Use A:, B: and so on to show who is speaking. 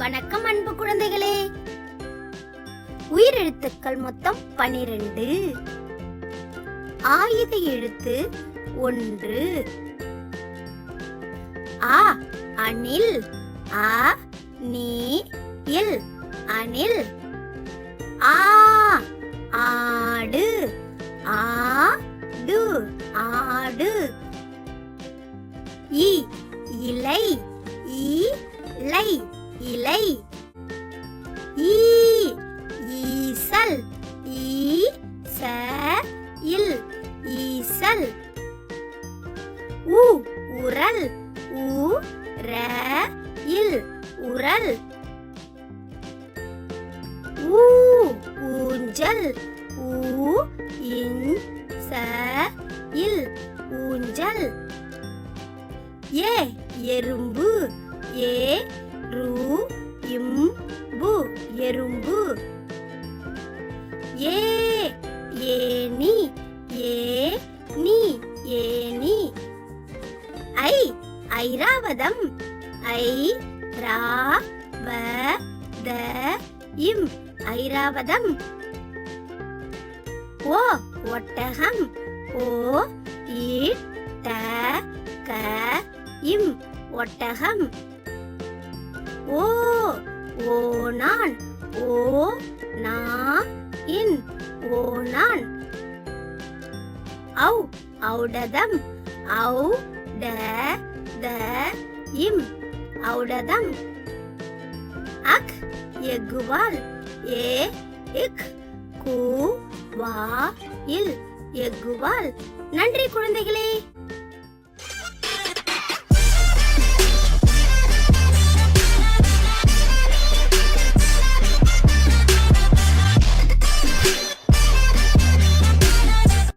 A: வணக்கம் அன்பு குழந்தைகளே. உயிரெழுத்துக்கள் மொத்தம் 12. ஆயுத எழுத்து 1. ஆ அணில். ஆ நீ இல் அணில். ஆ ஆடு. ஆடு ஆடு. இ இலை. இலை இலை. ஈ ஈசல். ஈசல் ஈசல். உ உரல். உரல் உரல். ஊ ஊஞ்சல். ஊஞ்சல் ஊஞ்சல். ஏ எறும்பு. எறும்பு எறும்பு. ஏ ஏனி. ஏனி ஏனி. ஐ ஐராவதம். ஐராவதம் ஐராவதம். ஓ ஒட்டகம். ஓட்டகம் ஒட்டகம். ஓ ஓநான். ஓநான் ஓநான். ஔ ஔடதம். ஔடதம் ஔடதம். அக் எக்குவால். இக் கூவாயில் எக்குவால். நன்றி குழந்தைகளே.